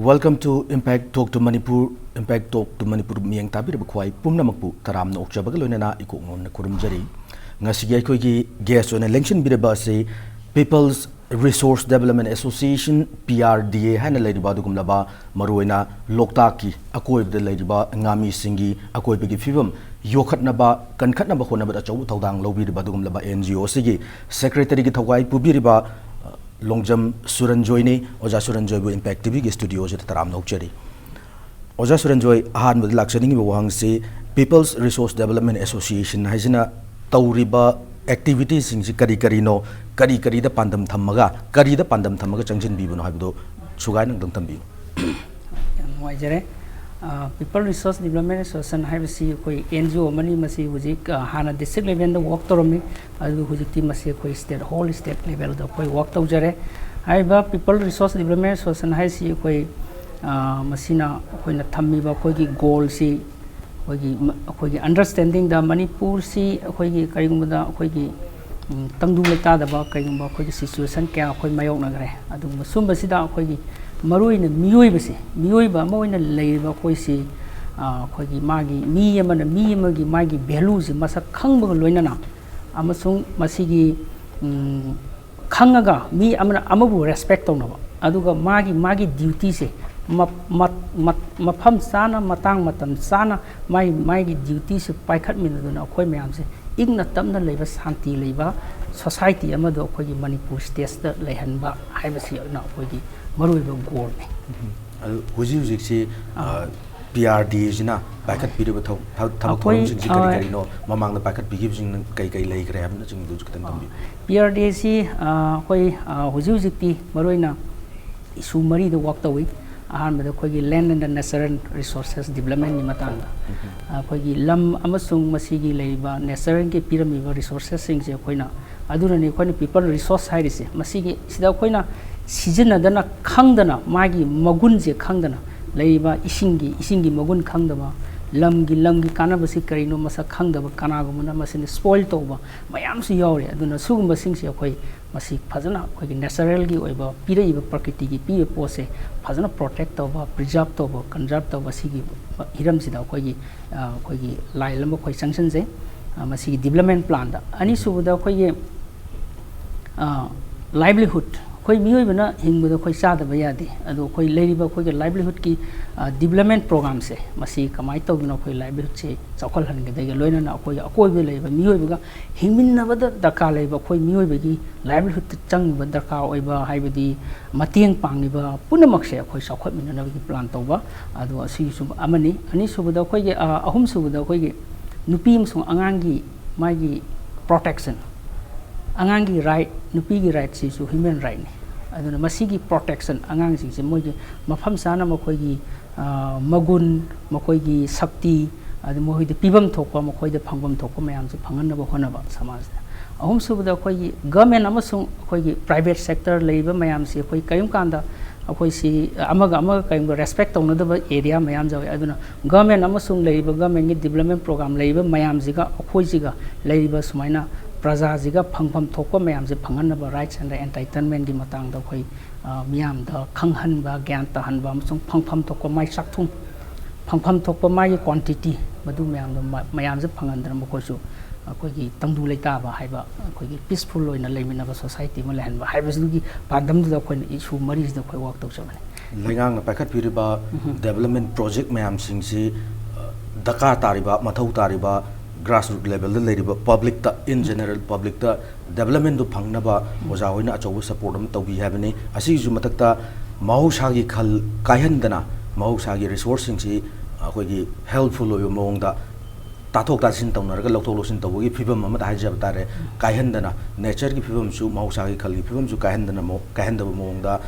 Welcome to Impact Talk to Manipur. Impact Talk to Manipur miyang tabi raba khwai pumna makpu taram na okchabaga loina iko ngon na kurumjari. Ngasi ay koigi guest on election biraba se People's Resource Development Association PRDA hana ladiba dugum laba maruina loktaki akoi bde ladiba ngami singi akoi begi fibam yokhat naba kankhat naba khona ba chawu tawdang lobi riba dugum laba NGO sigi secretary gi thawai pubi riba Longjam Suranjoy ne Oja Suranjoy bu Impact TV ge studio je taram nokchari Oja Suranjoy ahan mud lakshani bi wang se People's Resource Development Association hajina tawriba activities sing si kari no kari da pandam thamaga kari da pandam thamaga changjin bi no habdo sugai nang dang tambi Wai jare People Resource Development Association haibasi koi NGO mani masi hujik hana district level da work toromi adu hujikti masi koi state whole state level da koi work tau jare haiba People Resource Development Association haisi koi masina koi na thammi ba koi ki goal si koi ki understanding da Manipur si koi ki kaigum da koi ki tangdu leta da ba kaigum ba koi ki situation kya koi mayok na gare adu masum basi da koi ki Maruina Mioibasi, Mioiba, Moina Lava, Koisi, Kogi Magi, Miyamana, Magi, Belusi, Masa Kangba Luinana, Amasung Masigi Kangaga, me Amabu respect on Aduga Magi duties, Mapam Sana, Matang Matan Sana, Magi duties, Paikat Minaduna, Koyamse, Igna Tamna Leva Santi Leva, Society Amado Kogi Manipur States the Lehanba, Hibasi, not Kogi. Maruiba goal ne huji si PRD jina packet piri ba thawthom sing kari no mamang na packet bigi jing kai lei gre habna jing du jukan tambi PRD si koi huji ti maruina isu mari the work tawi ahan ma koi land and natural resources development ni matang koi lam amasung masigi leiba natural ke pirami ba resources sing je koina aduna ni koi people resource hairisi masigi sida koina Sijana Kangdana, Magi, Magunze Kangdana, Laiba, Isingi, Magun Kangdama, Lamgi, Kanabasi Karino, Masa Kangdaba, Kanagumana, Masin, spoiled over, Mayamsi Yori, Aduna Sugumba Sings Yakoi, Masi Pazana, Kogi Nasarelgi, or Pira Prakiti, Pia Pose, Pazana protect over, preserved over, conserved over Sigi, Hiramsida, Kogi, Lai Lambo sanctions, Masi development plan, Anisu, the Kogi livelihood. Koi miyoibana hingbuda koi sada bayadi adu koi leriba koi ge livelihood ki development program se masi kamai tawbina koi livelihood se chakhol hange de loina na koi akoi be leiba miyoibaga hingminna bada daka leiba koi miyoibagi livelihood chang ba daka oiba haibadi matieng pangiba punamak se koi chakhot minna na plan tawba adu asi su amani ani subuda koi ge ahum subuda koi ge nupi amsung angangi magi protection Angangi right, Nupigi right is human right. I don't know, Masigi protection, Angang is a Moji, Mafam Sana Mokogi, Magun, Mokogi, Sakti, the Mohi, the Pibam Topa, Mokoi, the Pangam Topa, Mayam, the Panganaba Honaba, Samas. A home so with the Kogi, government Amazon, Kogi, private sector, labor, Mayam, see, Koi Kayumkanda, Akoisi, Amaga, Kayum, respect on another area, Mayamza, I don't know, government Amazon labor, government development program, labor, Mayam Ziga, Okoiziga, labor, Sumina. Praza ziga phangpham thokpa mayam je phanganaba rights and entitlement gi matang da khoi miyam da khanghan ba gyan ta han ba amsung phangpham thokpa mai sakthum phangpham thokpa mai quantity madu mayam da mayam je phangandra mo khoi su khoi gi tangdu leita ba haiba khoi gi peaceful loina leimina ba society ma lehan ba haiba gi pandam da khoi issue mari da khoi work tok chabane lengang na pakat piriba development project mayam sing si daka tariba mathau tariba grassroots level the public in general public development do phangnaba oja hoina achobu support am tobi habani asi ju matakta mahusagi khal kaihandana mahusagi resourcing si akogi helpful oyo mongda tathok tasin tawnarga lokthok losin tawgi phibam ama da hajab tare kaihandana nature gi phibam su mahusagi khal gi phibam su kaihandana mo kaihandaba mongda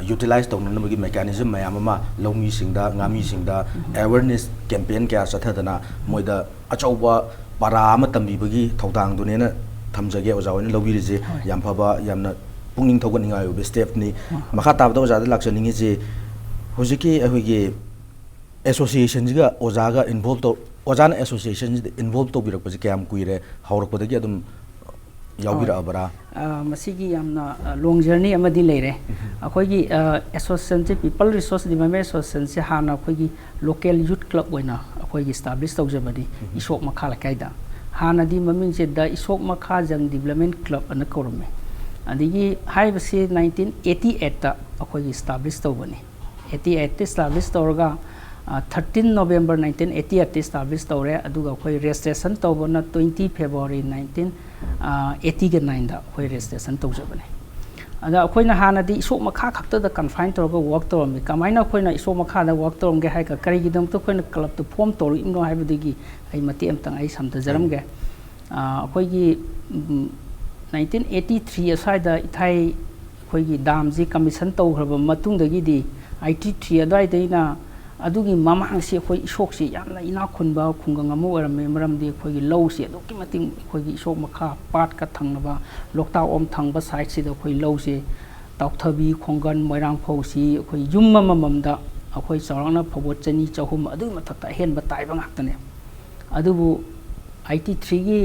utilize tawnanabagi mechanism mayam ama longi singda ngami singda awareness campaign kya sathadana moida achoba para ama tambibagi thawdang dunena thamjage oja hoina lobirije yam phaba yamna pungning thoganinga yo step ni makha tabda oja da lakchaningi je hojiki ahoge association jiga oja ga involved to oja na association involved to birak paji kyam kuire haurak padagi adum yaubirabara masigi yamna long journey amadi leire akoigi association se people resource development association se hana akoigi local youth club oina akoigi establish tawjabadi isok makha la kaida hana di maming se da isok makha jang development club ana korme adigi hai basi 1988 ta akoigi establish tawbani 88 establish tawraga 13 November 1988 establish tawre aduga akhoi registration tawbana 20 February 1989 da akhoi registration tawjabane ada akhoina hana di isok makha khakta da confine tawga work tawmi kamaina akhoina isok makha da work tawmge hai ka kari gidam to akhoina club to form tawru imno haibadigi ai mati amtang ai samta jaramge akhoigi 1983 asaida ithai akhoigi damji commission tawgraba matungdagi di 83 adai deina adugi mamang si khoi isok si yamna ina khunba khungang amu arame maramdi khoi gi low si aduki mating khoi gi isok makha pat ka thangnaba lokta om thangba side si da khoi low si tauthabi khongan moirang phau si khoi yum mamamda khoi chawrangna phobot chani chahum adu mathakta hen ba tai ba ngaktane adubu 83 gi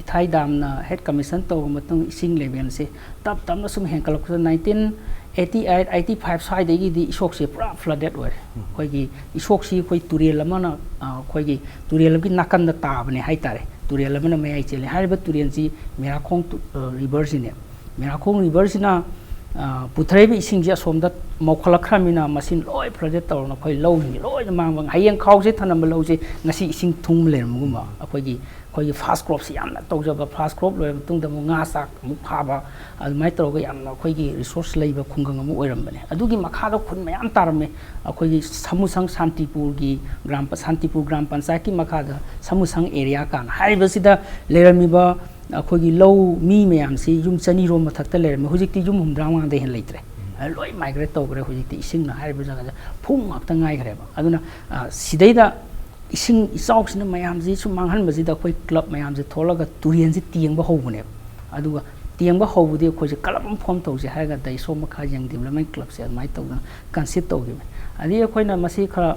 ithai damna head commission to matung ising level se tap tamna sum henkalok 1988 85 side di isok se pura flooded ore khoi gi isok si khoi turel amana khoi gi turel gi nakan da tabne hai tare turel amana mai chele hariba turen si merakhong river sine merakhong river sina puthrai bi ising ja somda mokhalakhamina machine loi flooded tawna khoi low ni loi mang hayeng khaw se thanam low se ngasi ising thum lermuguma khoi gi fast crop si yamna tawjaba fast crop loi tung da nga sak mu phaba admai tawga yamna khoi gi resource leiba khungang amu oirambane adugi makha da khun mayam tarame khoi gi samusang santipur gi santipur gram panchayat ki makha da samusang area kan hariba sida lerami ba khoi gi low mi mayam si yum chani ro mathakta lerami hujikti yum humdrang de hen leitre loi migrate tawgre hujikti ising na hariba jaga phung ngakta ngai greba aduna sidaida ising isauks na mayam ji su manghan baji da khoi club mayam ji tholaga turian ji tiengba hobune aduga tiengba hobudi khoi ji kalapam form tawji haiga dai so makha jang development club se mai tawna concept tawgi adi khoi na masi khara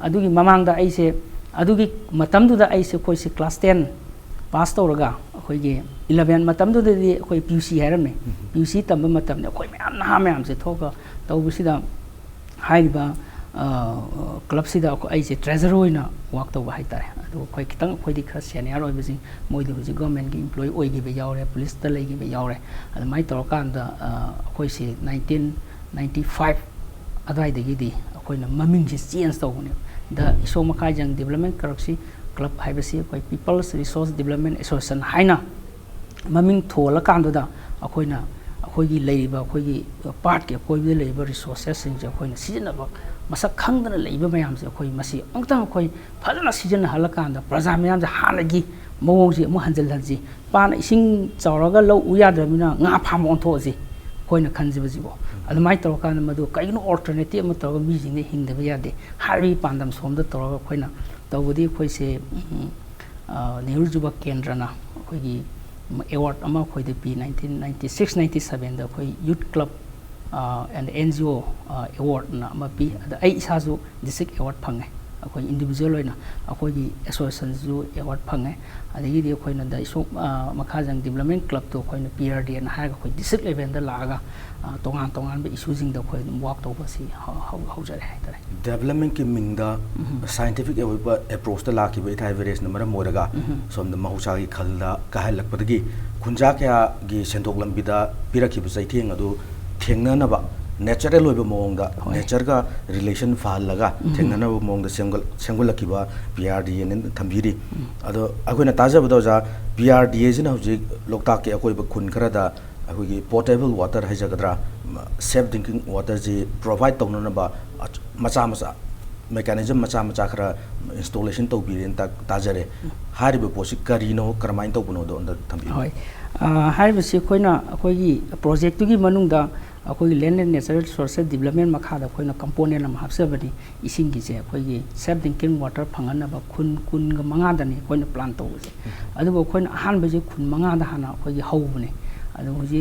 adugi mamang da aise adugi matam du da aise khoi si class 10 pass tawraga khoi gi 11 matam du di khoi PUC hairame PUC tamba matam ne khoi mayam se thoga tawbusi da haiba club sida aise treasurer oina work to hai tare adu khoi kitang khoi di khra senior oi bisi moi di huji government gi employee oi gi be yaure police ta lei gi be yaure adu mai tor kan da khoi si 1995 adai de gi di khoi na maming ji change to ne da iso makha jang development corruption club hai bisi khoi people's resource development association haina maming thola kan da khoi na khoi gi leiba khoi gi part ke khoi bi leiba resources sing ja khoi na season ba masak khangdana leiba mayam se khoi masi angtang khoi phadana season halakan da praja mayam ja halagi mawong ji mu hanjal hanji pana ising chawraga lo uya dramina nga pham on tho ji khoi na khanji ba ji bo admai tawkan madu kaino alternative ma taw mi ji ne hingda ba yade hari pandam somda tawga khoi na tawbudi khoi se Nehru Juba Kendra na khoi gi award ama khoi de p 1996 97 da khoi youth club and NGO award na ma pi da ai sazu district award phange akhoi individual loina akhoi gi association zu award phange adigi di akhoi na da iso makha jang development club to akhoi na PRD na ha akhoi district level da laga tongan be issue jing da akhoi work to ba si how jare hai tare development ki mingda scientific approach ta laki be thai various na maram moraga som da mahusa gi khalda ka halak padagi khunja kya gi sendok lambi da piraki bu sai theng adu thengna na ba natural loiba mong da nature ga relation fal laga thengna na mong da sengol lakiba PRD nen thambiri ado akoina taja bado ja PRD jina hoji lokta ke akoi ba khun khara da akoi potable water haijagadra safe drinking water ji provide tawna na ba macha mechanism macha khara installation to biren ta tajare hariba posi karino karmain to buno do onda thambi hoi hariba si koina akoi gi project gi manung da akoi land and natural resources development makha da koina component am hapsabani ising gi je akoi gi safe drinking water phangana ba kun ga manga da ni koina plan to je adu koina ahan ba je kun manga da hana akoi gi haubune adu hoji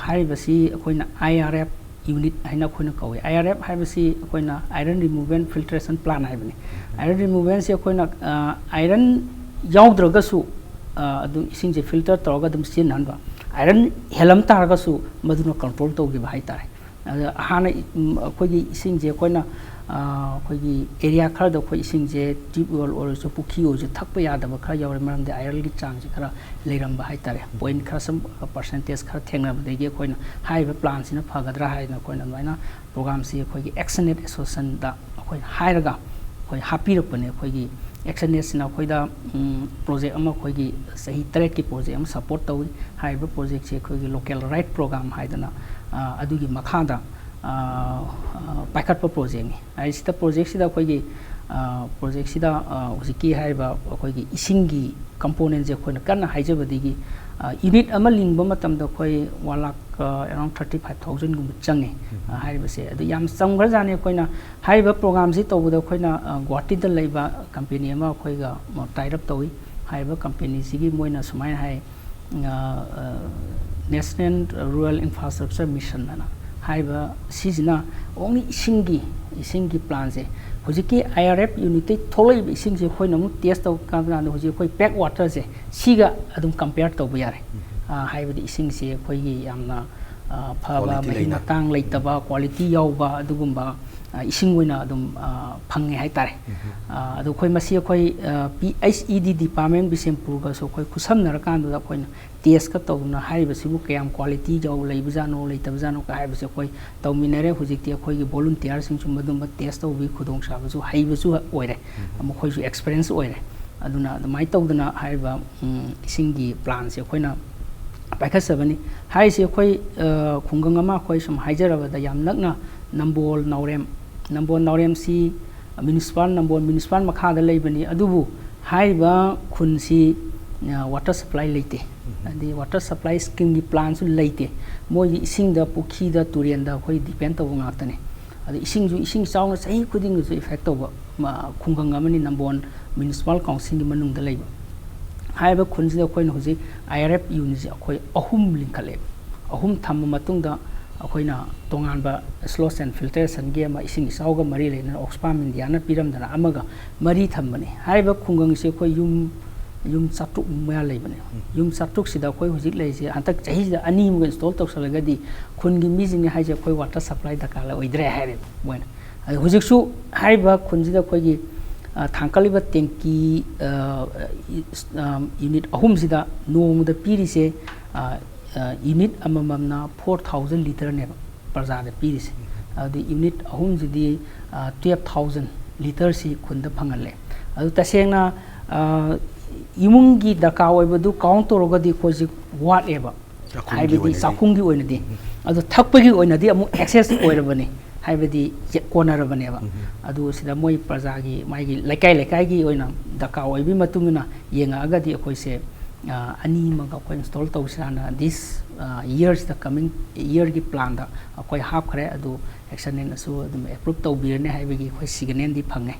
hariba si koina IRF unit haina koina kawi IRF haibasi koina iron removal filtration plan haibani iron removal se koina iron yaudra ga su adum ising je filter tawga adum sin hanba iron helam taragasu maduna control tawgi ba hai tare hana khoi ising je koina khoi area khar da khoi ising je deep well or so pukhi o je thakpa ya da ba khar yaw maram de iron gi chang je khara leiram ba hai tare point khar sam percentage khar thengna ba de ge koina hai ba plan sina phagadra hai na koina maina program si khoi gi actionate association da khoi hai raga khoi happy ro pane khoi gi actionate na khoi da project ama khoi gi sahi tare ki project am support tawi hai ba project se khoi gi local right program hai da na adu gi makha da paikhat pa project ni ai sita project sida khoi gi project sida usiki hai ba khoi gi ising gi component je khoi na kan hai je badi gi unit ama lingba matam da khoi 1 lakh around 35000 gum change hai ba se adu yam samgar jane khoi na hai ba program si to da khoi na Guwahati da leiba company ama khoi ga tie up tawi hai ba company si gi moina sumai hai National Rural Infrastructure Mission na hai ba sijina only isingi plan se hojiki IRF unit tholoi ising je khoi namu test taw kan na hoji khoi pack water je siga adum compare taw yare hai ba ising se khoi gi yamna phaba mai matang leitaba quality yauba adugumba ising oina adum phange hai tare adu khoi masi khoi PHED department Bisempur ga so khoi khusam nar kan da khoi test ka tawna hai ba sibu kayam quality jau leibjano leitabjano ka hai ba se khoi tawminare hujikti khoi gi volunteer sing chum madum test taw bi khudong sa ba su hai ba su oire am khoi su experience oire aduna mai tawdana hai ba ising gi plan se khoi na paikha sabani hai se khoi khungang ama khoi sum haijaraba da yam nakna Nambol Naurem si municipal makha da leibani adubu hai ba khun si water supply leite adi water supply scheme gi plan su leite moi ising da pukhi da turian da khoi depend taw ngakane adi ising chauna sahi khuding su effect taw khungang amani Nambol municipal council gi manung da leiba hai ba khun si da khoi na hoji IRF unit khoi ahum linkhale ahum tham matung da akoina tongan ba slosh and filtration ge ma ising isauga mari leina Oxfam India na piram dana amaga mari thambani haiba khungang se khoi yum chatuk ma leibane yum chatuk sida khoi hujik leise antak chahi da ani mu install tawsalaga di khun gi mi jing hai je khoi water supply da kala oidre haire moina hujik su haiba khun ji da khoi gi thangkaliba tanki unit ahum sida nong da piri se unit amamamna 4000 liter ne parza de piris adi unit ahum jidi 12000 liter si khunda phangale adu tasengna imungi daka oibadu count torogadi khoji wat eba haibadi sakhungi oinadi adu thakpagi oinadi amu access oirabani haibadi konarabani eba adu sida moi parza gi mai gi laikai gi oina daka oibi matungina yenga agadi khoise ani maga ko install tawsana this years the coming year gi plan da ko half khare adu action ne su adum approve tawbirne haibagi ko signen di phange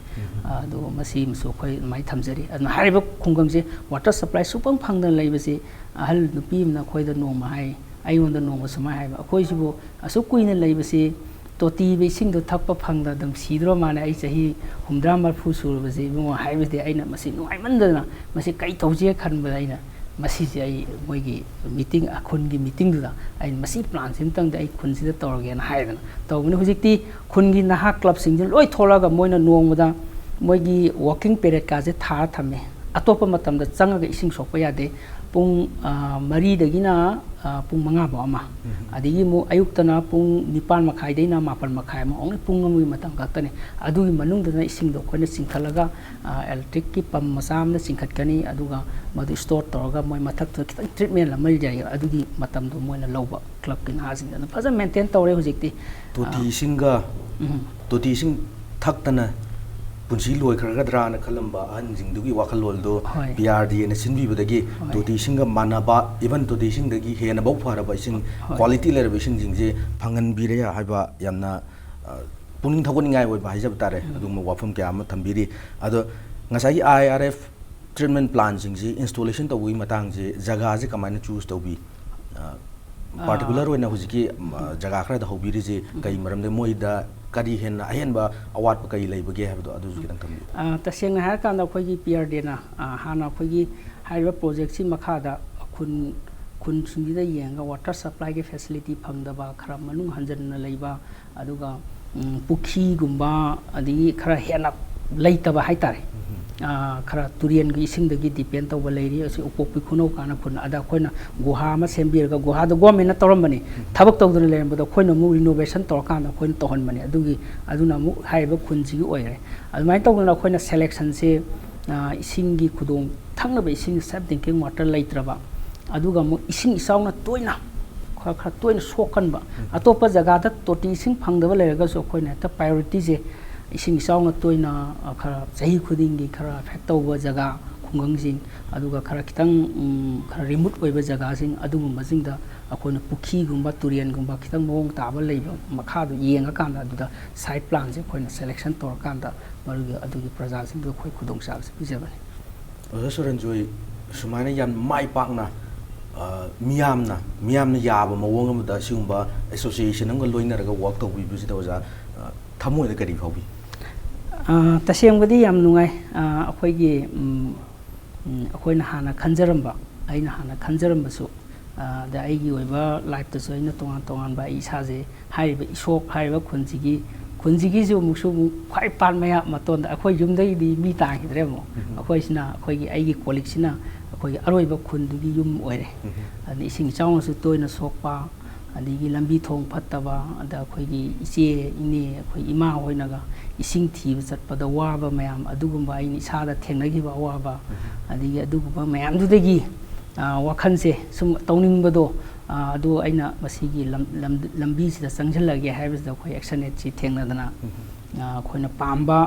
adu masi msu ko mai thamjari adu hariba khungam je water supply supang phangdan leibase ahal nupi na khoi da noma hai ayon da noma suma haiba khoi sibu asu kuina leibase toti be sing do thakpa phangda dum sidro mane ai chahi humdra marfu surbaje mo haibade aina masi nuai mandana masi kai tawje khanba aina masi je ai moigi meeting akhun gi meeting da ai masi plan sim tang da ai khun si da torge na haidana tawne hujikti khun gi naha club sing je loi tholaga moina nongda moigi working period ka je tha thame atopa matam da changaga ising sokpa yade pung mari dagina pung manga ba ma adigi mu ayuktana pung nipan makhai deina mapan makhai ma ong pung ngamui matang ka tane adugi manung da ising do khone singkhalaga electric ki pam masam na singkhat kani aduga madu store toraga moi mathak to kitang treatment la mal jai adugi matam do moina loba club kin hazing da faja maintain tawre hojikti toti singa toti sing thaktana punsi loi kharagadra na khalamba an jingdugi wakhalol do PRD na sinbi badagi toti singa manaba even toti sing dagi hena bau faraba sing quality level sing jingje phangan bireya haiba yamna puning thagoni ngai oi ba hajab tare adum wafam kya ma thambiri ado ngasai IRF treatment plan jingji installation to wi matang je jaga je kamaina choose to bi particular oina hujiki jaga khara da hobiri je kai maram de moida kari hen ahenba awat kai leibage habdo adu ju kitang thambi taseng har kan da khoi gi PRD na hana khoi gi हाइबा project सी मखादा खुन सिंगिदा येंगा water supply के facility फंगदबा खरा मनुंग हंजन लेबा अदुगा पुखी गुंबा अदि खरा हेना लेतबा हाइतारे खरा तुरियन की इसिंग दगी डिपेंड तौब लेरी असी उपोपी खुनो काना खुन अदा खोइना गुहा अमा सेंबिरगा गुहा द गवर्नमेंट तौरमबनी थबक तौदन लेरबदा खोइना मु रिनोवेशन तौरकाना खोइन तौहनबनी अदुगी अदुना मु हाइबा खुनजिगी ओइरे अदुमाइ तौदना खोइना सिलेक्शन से इसिंगी खुदों थंगनबा इसिंग सब ड्रिंकिंग वाटर लेत्रबा अदुगा मु इसिंग इसाउना तोइना खरा तोइना सोकनबा अतोपा जगादा तोटी इसिंग फंगदबा लेरगा सो खोइना त प्रायोरिटी से इसिंग इसाउना तोइना खरा सही खुदिंगी खरा अफेक्ट तौबा जगा खुंगंजिंग अदुगा खरा खितंग खरा रिमोट ओइबा जगासिंग अदुगुंबा जिंगदा अखोइना पुखी गुंबा तुरियन गुंबा खितंग मोंग ताबा लेबा मखादु येंगा कांदा अदुदा साइड प्लान से खोइना सिलेक्शन तौर कांदा मरुगी अदुगी प्रजासिंग दो खोइ खुदोंग चाबसे पिजबने सुरंजोई सुमाइना यान माइ पाकना मियामना याबा मवोंग अमदा सिगुंबा एसोसिएशन अमगा लोइनरगा वर्क तौबिबुसिदा ओजा थमोइदा करी फाउबी तसेंबदी याम नुंगाई अखोइगी अखोइना हाना खंजरंबा आइना हाना खंजरंबसु दा आइगी ओइबा लाइफ तसु आइना तोंगान तोंगान बा इसाजे हाइबा इशोक हाइबा खुंजिगी जो मुसु ख्वाइ पान मया मतोंदा अखोइ युमदैदी मी तांगिद्रे मो अखोइसिना अखोइगी आइगी कोलिक्सिना अखोइगी अरोइबा खुंदुगी युम ओइरे अनि इसिंग चाउंसु तोइना सोकपा अदिगी लंबी थोंग फत्तबा अदा अखोइगी इचे इने अखोइ इमा होइनागा इसिंग थीबा चटपदा वाबा मयाम अदुगुंबा आइनि इसादा थेंनगिबा वाबा अदिगी अदुगुंबा मयामदुदगी वाखनसे सुम तौनिंगबदो अदो आइना मसिगी लंबी सिदा चंगजलगे हाइबसदा अखोइ एक्शन एट सी थेंनदना अखोइना पाम्बा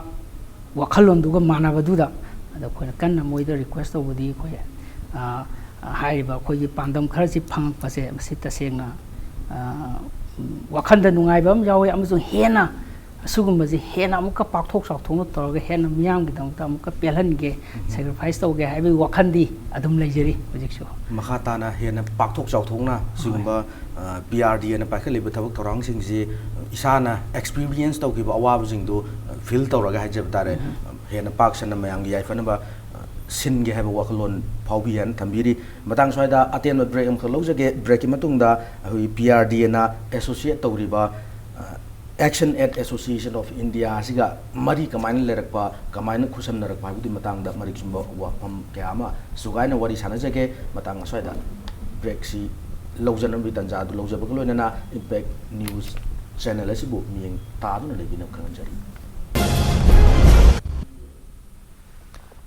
वाखलोंदुगा मानाबदुदा अदा अखोइना कन्ना मोइदा रिक्वेस्ट तौबदी अखोइ हाइबा अखोइगी पांदम खरसि फंगपसे मसि तसेंना वाखंदा नुंगाइबम यावे अमसु हेना असुगुंबजे हेना अमुका पाकथोक सावथोंनो तौरगा हेना मियामगिदमता अमुका पेलहनगे सैक्रिफाइस तौगे हाइबे वाखंदी अदुम लेजरी हजिकसु मखाताना हेना पाकथोक सावथोंना सिगुंबा पीआरडी ना पाखलिबा थबक थौरांगसिंगजे इसाना एक्सपीरियंस तौगिबा अवाबजिंगदो फील तौरगा हाइजबतारे हेना पाकसना मयांगी याइफनबा सिनगे है वाखलोन फाउबियन थंबिरी मतंग स्वाइदा अटेन ब्रेक अम खलौजगे ब्रेक की मतुंगदा हुई पीआरडी ना एसोसिएट तौरिबा action aid association of India सिगा मरी कमाइन लेरकपा कमाइन खुसम नरकपा बुदि मतंगदा मरी सुंबा वाफम क्यामा सुगाइना वरी सानजगे मतंग स्वाइदा ब्रेक सी लौजन बि तंजा दु लौजबग लोइना इंपैक्ट न्यूज़ चैनल असिबु मियंग तादुना लेबिना खंजरी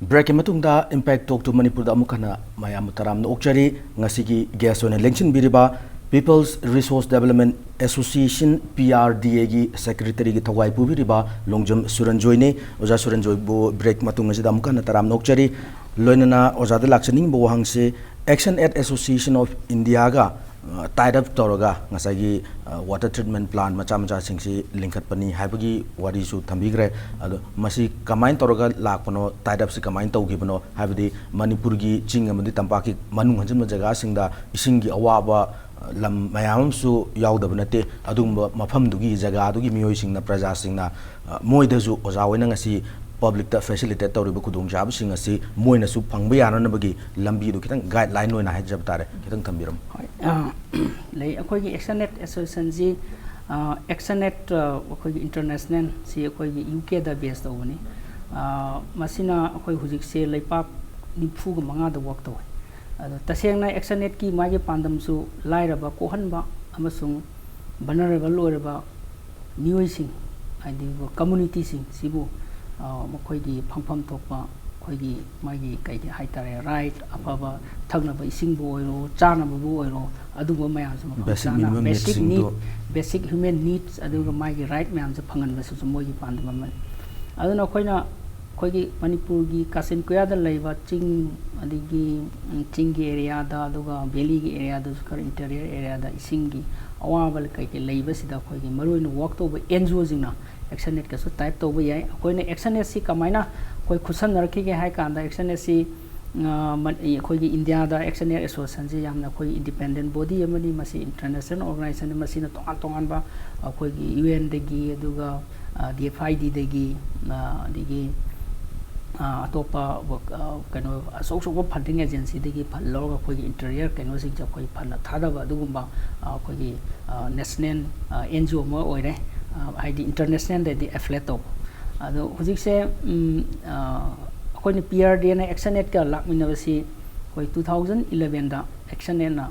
ब्रेक मतुंगदा इंपैक्ट टॉक टू मणिपुर दा अमुकना मयाम तराम ओक्चरी ngasi गेस्ट ओने लेंचिन बिरिबा पीपल्स रिसोर्स डेवलपमेंट एसोसिएशन पीआरडीए की सेक्रेटरी की थवाई पुबिरिबा लोंगजम सुरंजोय ने ओजा सुरंजोय बो ब्रेक मतुंग असिदा अमुकना तराम ओक्चरी लोइनना ओजा द लाक्सनिंग बो हंगसे action aid association of India का टाइड अप तौरगा ngasi वाटर ट्रीटमेंट प्लांट मचा मचा सिंगसी लिंखतपनी हाइबगी वारीसु थंबिग्रे अदो मसी कमाइन तौरगा लाकपनो टाइड अप से कमाइन तौगिबनो हाइबदी मणिपुर की चिंग अमदी तंपाकी मनुंग हंजम जगह सिंगदा इसिंगी अवाबा लम मयामसु यावदब नते अदुंब मफमदुगी जगह मियोय सिंगना प्रजा सिंगना मोइदजु ओजा होइना ngasi पब्लिक ता फैसिलिटेट तौरिबा खुदोंग जाबसिंग असि मोइनसु फंगबा याननबगी लंबी दु खितंग गाइडलाइन लोइना हाइजब तारे खितंग थंबिरम ले अखोगी एक्शनेट एसोसिएशन जी एक्शनेट अखोगी इंटरनेशनल सी अखोगी यूके दा बेस तौबनी मसिना अखोई हुजिक से लेपाक निफुग मंगा दा वर्क तौय अदो तसेंगना एक्शनेट की मागे पांदमसु लाइरबा कोहनबा अमसुंग बनरेबल लोरबा मियोइसिंग आदि कम्युनिटी सिंग सिबु मखोइगी फंगफम थोकपा खोइगी मागी कई हाइतारे राइट अफाबा थगनबा इसिंग बो ओइरो चानबा बो ओइरो अदुबो मयाम सम बेसिक ह्यूमन नीड्स अदुगा मागी राइट मयाम से फंगनबसु मोगी पांदमा मन अदुना खोइना खोइगी मणिपुर की कासिन कुयादा लेबा चिंग अदिगी चिंगी एरिया दा अदुगा वैली की एरिया दा कर इंटीरियर एरिया दा इसिंगी अवाबल कई लेबसिदा खोइगी मरोइन वर्क तोबा एनजीओ जिंगना एक्शन नेट का टाइप तब है अखोने एक्शन नेट से कमायना कोई खुसन नरखीगे है कांदा एक्शन नेट से अखोगी इंडिया दा एक्शन नेट एसोसिएशन से यामना कोई इंडिपेंडेंट बॉडी अमनी मसी इंटरनेशनल ऑर्गेनाइजेशन मसीना तोंगान तोंगान बा अखोगी यूएन दगी अदुगा डीएफआईडी दगी अतोपा कनो अचौचौब फंडिंग एजेंसी लौर अखोई इंटीरियर कनोसिंग अखोई फन थादब अदुगुम्बा अखोई नेशनल एनजीओ म ओइरे हाइदि इंटरनेशनल दे एफिलिएट तौ अदो हुजिकसे अखोई पीआरडी ने एक्शन एड का लाकमिनबसी अखोई 2011 दा एक्शन एड ना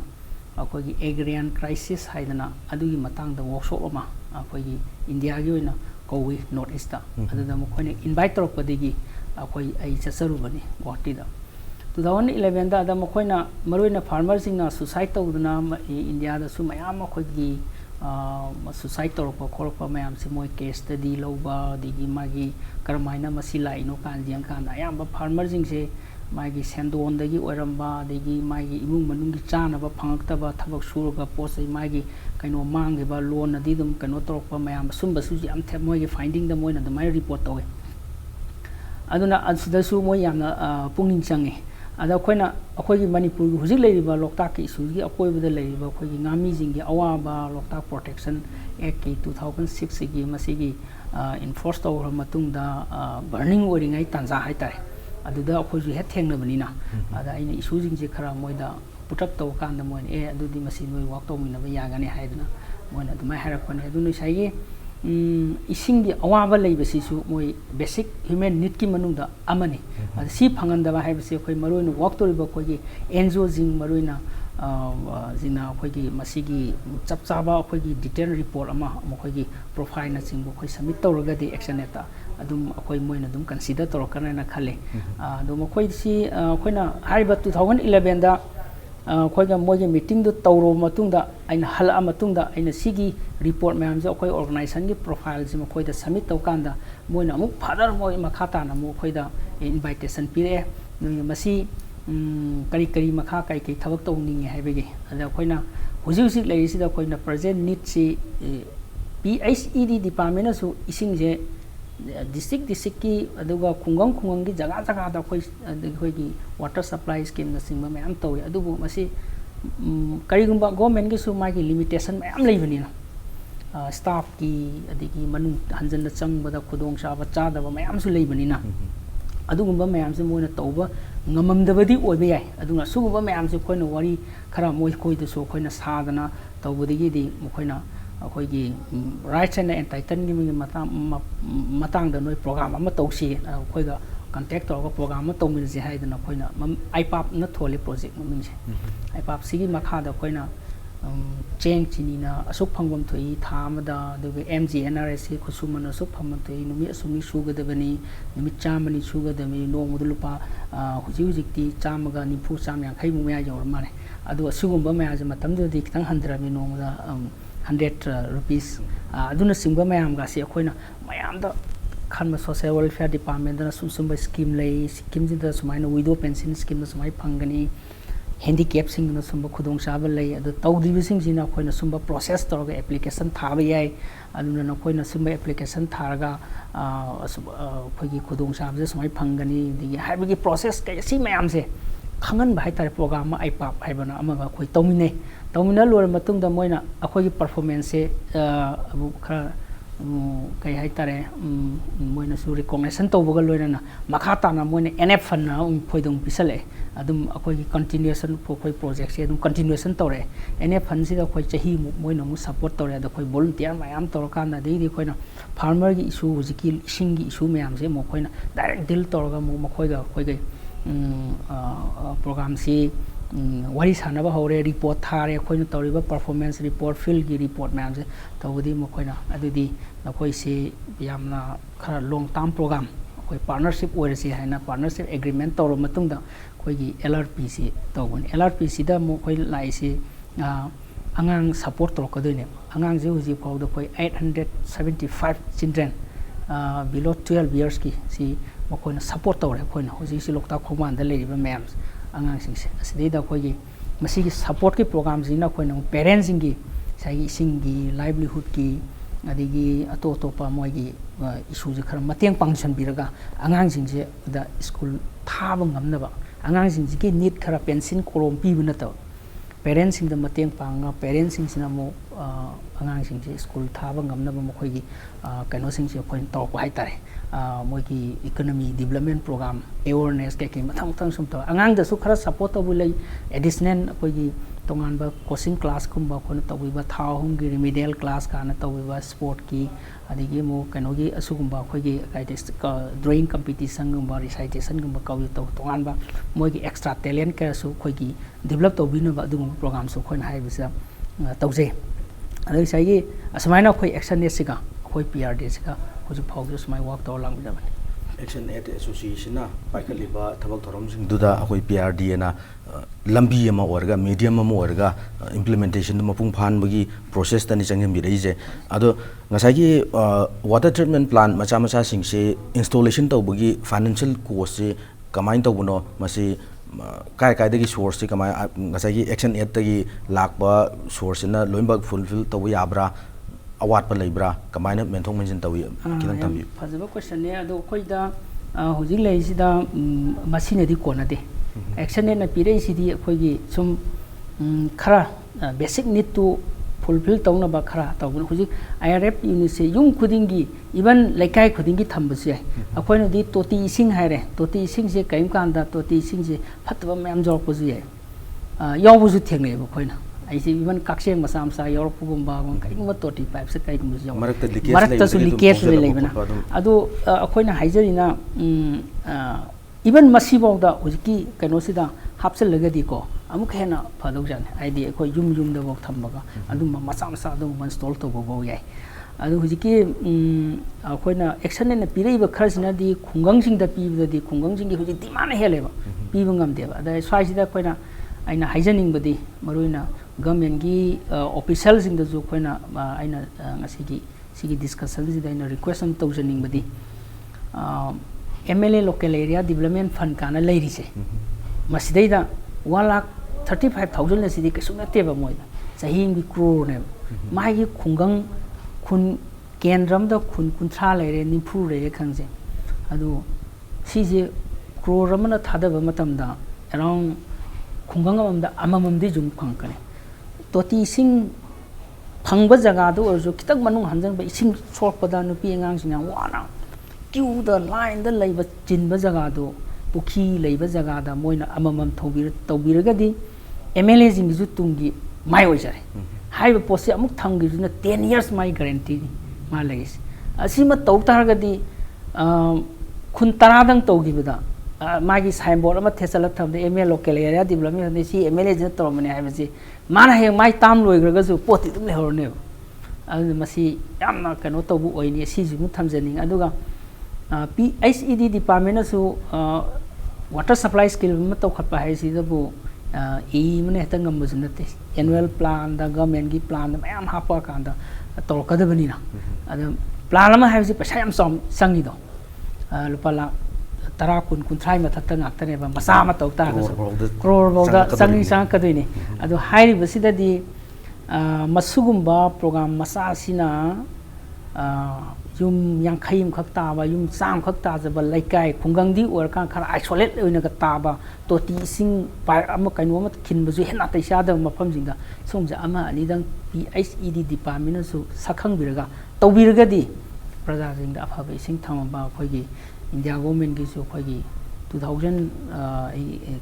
अखोई एग्रियन क्राइसिस हाइदना अदुगी मतंग दा वर्कशॉप अमा अखोई इंडिया गी ओइना कौई नॉर्थ ईस्ट दा अदुदा मखोइने इनवाइट तौरपदगी अखोई आई चचरुबनी गुवाहाटी दा 2011 दा मखोइना मरोइना फार्मर सिंगना सुसाइड तौदना इंडिया दा सु मयाम अखोई सुसाइड तौरप खोरप मयाम से मोय केस स्टडी लौबा दिगी मागी करमाइना मसी लाइनो कान जियं कान अयाम फार्मर सिंग से मागी सेंदोन दगी ओरंबा दगी मागी इमुंग मनुंगी चानबा फंगक्तबा थबक सुरगा पोसै मागी कइनो मांगेबा लोन नदी दम कइनो तौरप मयाम सुंबसु याम थे मोय फाइंडिंग द मोयना दमाय रिपोर्ट तौवे अदुना असुदसु मोय यामना पुंगिंग चंगे अदा अखोइना अखोइगी मणिपुर गी हुजिक लेरिबा लोकताक की इशूगी अकोइबदा लेरिबा अखोइगी गामी जिंगी अवाबा लोकताक प्रोटेक्शन एक्ट की 2006 गी मसिगी इन्फोर्स तौर मतुंगदा बर्निंग ओरिंगाई तंजा हाइतारे अदुदा अखोइजु हे थेंगनबनिना अदा आइना इशू जिंगजे खरा मोयदा पुटअप तौ कांदा मोयन ए अदुदी मसि मोय वर्क तौमिनबा यागने हाइदना मोयना दुमाय हारकपने अदुनु साइगी इसिंगी अवाबा लेबसिसु मोय बेसिक ह्यूमन नीड की मनुंगदा अमनी सी फंगंदबा हाइबसे अखोइ मरोइना वर्क तौरिबा अखोइगी एनजीओ जिंग मरोइना जिना अखोइगी मसिगी चपचाबा अखोइगी डिटेल रिपोर्ट अमा मखोइगी प्रोफाइल ना चिंग अखोइ सबमिट तौरगदि एक्शन एता अदुम अखोइ मोइना दुम कंसीडर तौरकना खाले अदु मखोइ सी अखोइना हाइबा 2011 दा अखोइगा मोइगे मीटिंग दो तौरो मतुंगदा आइना हला मतुंगदा आइना सिगी रिपोर्ट मैम से अखोइ ऑर्गेनाइजेशन की प्रोफाइल से मखोइदा सबमिट तौकांदा मोइना अमुक फादर मोइ मखाताना मखोइदा इनवाइटेशन पिरे मसी करी करी मखा कई कई थबक तौनिंगे हाइबगे अदा अखोइना हुजिक हुजिक लेरिसिदा अखोइना प्रेजेंट नीड सी पीएचईडी डिपार्टमेंट सु इसिंग जे डिस्ट्रिक्ट की अदुगा खुंगम खुंगम की जगह जगह दा अखोइगी वाटर सप्लाई स्कीम ना सिंग मैम तौवे अदुबु मसी करीगुंबा गवर्नमेंट की सु मागी लिमिटेशन मैम लेबनिना स्टाफ की अदिगी मनु हंजन चंगबदा खुदोंग चाबा चादबा मैम सु लेबनिना अदुगुंबा मैम से मोइना तौबा ngамamdabadi oibe yai aduna suguba mayam se khoina wari khara moi khoi de so khoina sadana tawbudigi di khoina akhoi gi rights and entitlement gi matang da noi program ama tawsi khoi ga contact to program ama tawmin je hai dana khoina ipap na thole project maming se ipap sigi makha da khoina cheng chini na asuk phangom thoi thamada de mgnrs ki khusumana asuk phangom thoi numi asumi sugadabani numi chamani sugadami no mudulupa huji hujikti chamaga nifu chamya khai mu ya yor mare adu asugumba maya je matam de kitang handrami no da 100 rupees aduna singba mayam ga se khoina mayam da khanma social welfare department da sum scheme lei scheme ji da sumaina widow pension scheme da sumai phangani handicap sing na sumba khudong sabal lei adu tawdribi sing jina khoina sumba process torga application thaba yai aduna na khoina sumba application tharaga khoigi khudong sabje sumai phangani digi haibagi process kai si mayam se khangan bai tar program ma ipap haibana amaga khoi tawmina lor matung da moina akhoigi performance se abu khara kai hai tare moina su recognition tawbaga loina makha ta na moina nf fund na phoidong pisale adum akhoi continuation khoi project se adum continuation tore nf fund si da khoi chahi moina mu support tore da khoi volunteer mayam tor kan na dei khoina farmer gi issue hujiki ising gi issue mayam se mo khoina direct deal torga mo khoi ga khoi ga program si wari sanaba hore report thare khoina toriba performance report field gi report mayam se tawdi mo khoina adudi nakoi se yamna khara long term program khoi partnership orasi haina partnership agreement tawro matungda khoi gi lrpc tawgon lrpc da mo khoi lai se angang support tor kadoine angang je huji paw da khoi 875 children below 12 years ki si mo khoina support tawre khoina huji si lokta khomand da leiba mayam angang sing se asidi da khoi gi masigi support ki program jina khoina parents ingi sai singi livelihood ki adigi atopa moigi issue je khara mateng pangchan biraga angang sing je da school thaba ngamna ba angang sing ji ki need khara pension kolom pi buna ta parents sing da mateng panga parents sing sina mo angang sing je school thaba ngamna ba mo khoi gi kaino sing je khoi tor ko hai tare मोगी economy development programme awareness के मथांग मथांग सुम तो आंगांग दसु खरा support तबु लई additional कोई तोंगानबा coaching class कुंबा कोन तबुबा थाहुम गी remedial class काना तबुबा sport की अदिगी मो कनोगी असुगुंबा खोगी काइटिस ड्राइंग कंपटीशन गुंबा रिसाइटेशन गुंबा कवि तो तोंगानबा मोगी एक्स्ट्रा टैलेंट का सु खोगी डेवलप तबुनबा अदुगुम प्रोग्राम सु खोन हाइबिसा तौजे अदि साइगी असमाइना खोई एक्शन ने सिगा खोई पीआरडी सिगा खोजु फाउज समाइ वर्क तो लांग बिदाबनी एक्शन एड एसोसिएशन ना पाइखलिबा थबक थरम सिंग दुदा अखोई पीआरडी ना लंबी अमा ओरगा मीडियम अमा ओरगा इम्प्लीमेंटेशन मपुंग फानबगी प्रोसेस तनि चंगम बिरैजे अदो ngसाइगी वाटर ट्रीटमेंट प्लांट मचा मचा सिंगसे इंस्टॉलेशन तौबगी फाइनेंशियल कॉस्ट से कमाइन तौबनो मसे काय काय दगी सोर्स से कमाय ngसाइगी एक्शन एड तगी लाकबा सोर्स ना लोइबक फुलफिल तौब याब्रा अवाट पर लेब्रा कमाइन मेंथोंग मेंजन तौई किदन तंबी फजबा क्वेश्चन ने अदो खोइदा होजिक लेसिदा मसिनदी कोनादे एक्शन ने पिरे सिदी खोइगी सुम खरा बेसिक नीड टू फुलफिल तौना बा खरा तौबन होजिक आईआरएफ यूनिट से युम खुदिंगी इवन लेकाय खुदिंगी थंबसु याय अखोइना दी तोती इसिंग हायरे तोती इसिंग से कयम कांदा तोती इसिंग से फतबा मैम जोरपजु याय यावबुजु थेंगने बा खोइना ऐसे इवन कक्सेंग मसा मसा यूरोपगुंबा कईगुंबा तोटी पाइप से कईगुंबा याव मरक्तसु लीकेज लेबना अदो अखोइना हाइजरिना इवन मसीबौदा होजिकी कनोसिदा हापसलगदी को अमुक हेना फदौ जाने आइडी अखोइ युम युम द बक थंबगा अदुम मसा मसा दो इंस्टॉल तो बो याय अदो होजिकी अखोइना एक्शन ने पिरेबा खरसिना दी खुंगंगसिंग द पीबददी खुंगंगसिंग की होजि डिमांड हेलेबा पीबा ngam अदा स्वाइसिदा अखोइना आइना हाइजनिंगबदी मरुइना गवर्नमेंट की ऑफिशियल सिंग दजु अखोइना आइना ngasiगी सिगी डिस्कशन जिदा आइना रिक्वेस्ट हम तौजनिंगबदी MLA local area development fund काना लेरिसे मसिदैदा 1,35,000 नसिदी कसु नतेबा मोइदा सहींगी क्रोर ने मागी खुंगंग खुन केंद्रम द खुन कुंथ्रा लेरे निफु रे खंगजे अदु सिजे क्रोर अमना थादबा मतमदा अराउंड खुंगंग अमदा अमममदी जुम फंकने तोती सिंग फंगबा जगह दो और जो कितक मनुंग हंजन बा इसिंग सोरपदा नुपी अंगांग सिना वाना क्यू द लाइन द लेबा चिनबा जगह दो पुखी लेबा जगह दा मोइना अममम तौबिरगदी एमएलए जिंग जु तुंगी माय ओइजरे हाइबा पोसे अमुक थंगी जुना 10 इयर्स माय गारंटी मा लेगिस असिमा तौतारगदी खुन तरादंग तौगिबदा मागी साइन बोर्ड अमा थेसला थमदे एमएलए लोकल एरिया डेवलपमेंट सी एमएलए जन तौरमने हाइबसी माना हे माय ताम लोइग्रगसु पोति दुम लेहरने अदु मसी यामना कनो तौबु ओइनी सिजु थमजनिंग अदुगा PHED डिपार्टमेंट असु वाटर सप्लाई स्किल में तौखटपा हाइसिदबु मने हेता ngambsu nate annual plan da government gi plan da mayam hapa kanda torkadabani na ada plan ama haisi paisa yam sangi do lupa la tara kun thai ma thatta ngakta ne ba masa ma tawta crore bawda sangi sang kadini adu hairi basida di masugumba program masa sina yum yang khaim khakta ba yum sam khakta jaba laikai khungang di or kan khara isolate oina ka ta ba to ti sing pa ama kaino ma khin ba ju hena tai sha da mafam jinga songja ama ani dang PHED department su sakhang biraga tawbiraga di praja jing da apha ba sing thama ba khoi gi india government gi su khoi gi 2000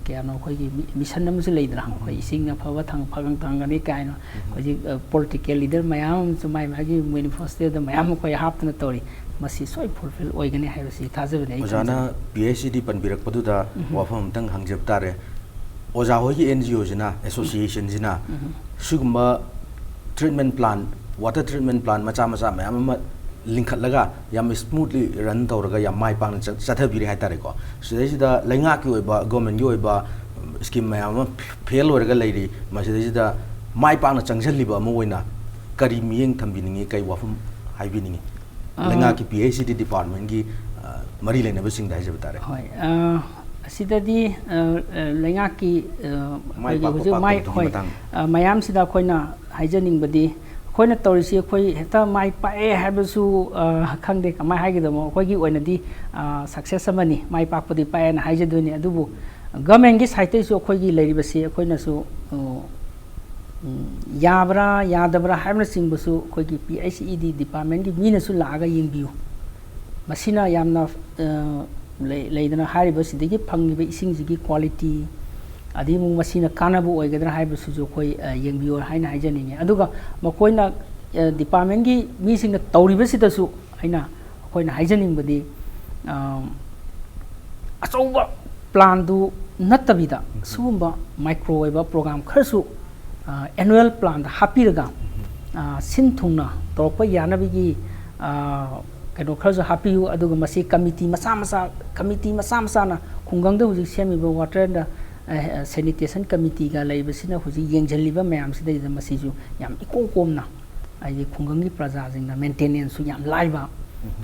kaya no khoi gi mission nam su leidra khoi sing na phawa thang phagang thang ani kai no khoi political leader mayam su mai magi manifesto da mayam khoi hap na tori masi soi fulfill oigani haibasi thajab nei ojana PHED panbirak padu da wafam tang hangjab tare oja hoi gi NGO jina association jina sugumba treatment plan water treatment plan macha macha mayam लिंखत लगा याम smoothly run तौरगा याम माइ पान चथबिरि हाय तारे को सिदैसिदा लैंगा की ओइबा government की ओइबा scheme मयाम fail ओरगा लैरि मसिदैसिदा माइ पान चंगजलिबा म ओइना करी मियंग थंबिनिंगी कै वाफम हाइबिनिंगी लैंगा की PHED डिपार्टमेंट की मरी लेनेबा सिंग दाइ जब तारे होय सिदादी लैंगा की माइ होय मयाम सिदा खोइना हाइजनिंगबदी खोइना तौरिसी खोइ हेता माइ पाए हाबसु खंगदे कमाय हाइगदमो खोइगी ओइनदी सक्सेस अमनी माइ पाकपदी पाए ना हाइजदोनि अदुबु गवर्नमेंट की साइड से खोइगी लेरिबसी खोइनासु याबरा यादबरा हाइबना सिंगबसु खोइगी PHED डिपार्टमेंट की मीनसु लागा यिंबियु masina yamna leidana hariba sidigi phangiba isingjigi quality adi mung masina kanabu oigadra haiba suju koi yengbiyo haina haijaninge aduga makoina department gi mi singna tawriba sidasu aina koina haijaning badi achouba plan du natabida sugumba micro oiba program kharsu annual plan da hapiraga sin thungna torpa yanabigi kano kharsu hapiyu aduga masi committee masa masa na khungangda huji semiba water da sanitation committee ga laibasina huji yengjaliba mayam sida da masiju yam ikomna ai khungangi praja jingna maintenance su yam laiba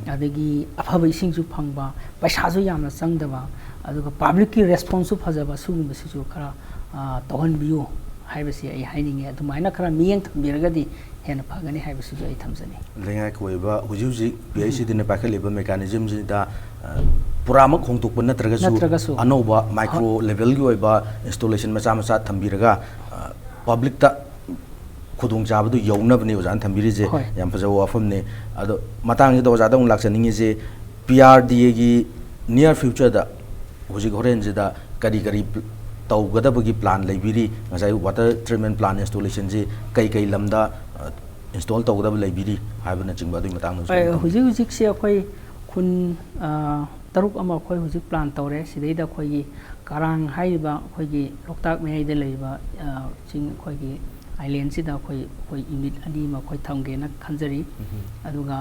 adagi afaba ising su phangba paisa su yamna changdaba aduga public ki response phajaba sugumba sisu khara tohan biyo haibasi ai haininge adumaina khara miyeng thambiragadi hena phagani haibasi ai thamjani lengai koiba huji PIC dine pakhaliba mechanism jida purama khongtukpa natragasu anoba micro level gi oiba installation macha thambiraga public ta khudung jabadu yaunabni ojan thambiri je yam fajaw afamne ado matang ji doja dong laksaningi je PRDA gi near future da huji horen je da kari tawgadabagi plan laibiri ngasai water treatment plant installation je kai lamda install tawgadab laibiri haibna chingba du matang huji se akoi kun taruk ama khoi huji plan tawre sidaida khoi karang haiba khoi loktak me haida leiba ching khoi island sida khoi unit ani ma khoi thamge na khanjari aduga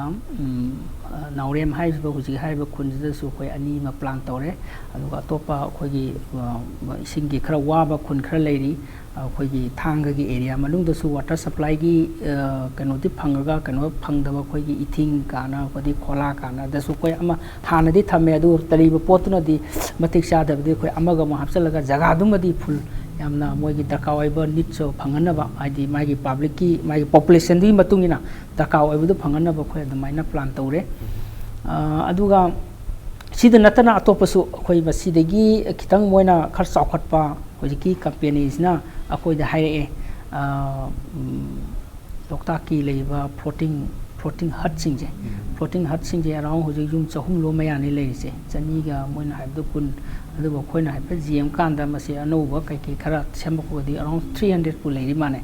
naurem haiba huji haiba khunjida su khoi ani ma plan tawre aduga topa khoi isingi khara waba khun khara leiri khoi thanga gi area manung da su water supply gi kano ti phangaga kano phangdaba khoi gi ithing kana khodi khola kana da su khoi ama hana di thame adu tariba potuna di matik sha da di khoi amaga ma hapsalaga jaga dum di full yamna moi gi dakawai ba nit so phangana ba adi mai gi public ki mai population di matungina dakawai bu phangana ba khoi admaina plan tawre aduga sida natana atopasu khoi ba sidagi kitang moina khar chawkhatpa hojiki companies na akoi da haire lokta ki leiba floating hut singje around hoji yum chahum lo mayani leise chani ga moina haibdu kun adu khoina haiba gm kanda masi anova kai khara sembako di around 300 pu leiri mane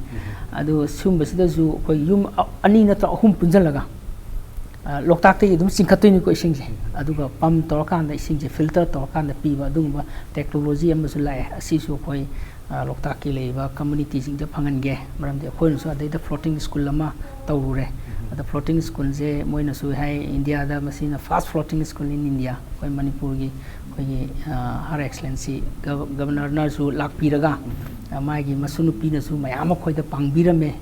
adu sumba sida ju khoi yum ani na ta ahum punjalaga loktak te dum singkhatini ko isingje aduga pam torkanda isingje filter torkanda piba dungba technology amasu lai asisu khoi loktak ki leiba community jingja phangange maramde khoin su adai da floating school lama tawrure the floating school je moina su hai India da masina fast floating school in India koi Manipur gi koi Her Excellency Governor na su lakpiraga magi masunu pina su mayama khoi da pangbirame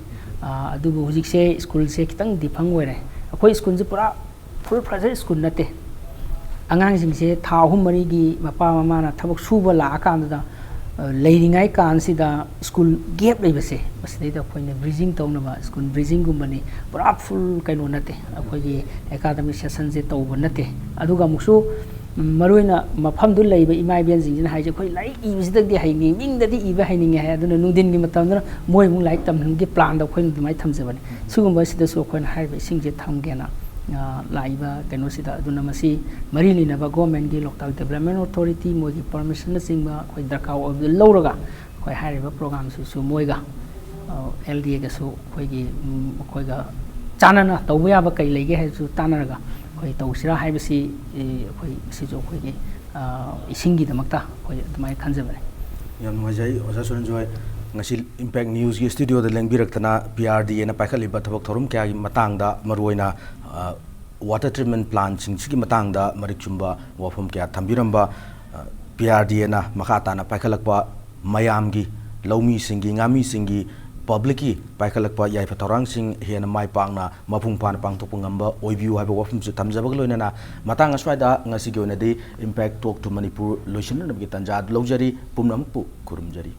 adubu hujik se school se kitang dipang were koi school je pura full private school nate angang sing se tha hum mari gi mapa mama na thabak suba la akam da leiringai kan sida school gap leibase masida khoina bridging tawna school bridging gumbani pura full kaino nate akhoi academic session je tawba nate aduga muksu maroina mafam du leiba imai ben jing haije khoi lai ibisida di haini mingda di iba haini ha aduna nudin gi matamna moi mung lai tam gi plan da khoin mai thamjabani sugumba sida so khoin haiba singje thamgena laiba kano sida aduna masi marini na ba government gi local development authority moi gi permission na singba khoi darkaw of the lowraga khoi hariba program su moiga LDA ga su khoi gi khoi ga chanana tawya ba kai lege ha su tanaraga khoi tawsira haibasi khoi si jo khoi gi isingi damakta khoi admai khanjabane yam ngajai oja suran joy ngasi impact news gi studio da lengbirak PRDA na pakhaliba thabak thorum kya gi matang da maruina water treatment plant singsi matang da marikchumba wafum kya thambiramba PRDA na makata na pakhalakpa mayam gi laumi singi ngami singi public ki pakhalakpa yai phatorang sing hena mai pangna mapung pan pangthok ngamba oibiu haiba wafum su thamjabag loina matang aswaida ngasi gi onadi impact talk to Manipur loisin na gi tanja lojari pumnam pu kurumjari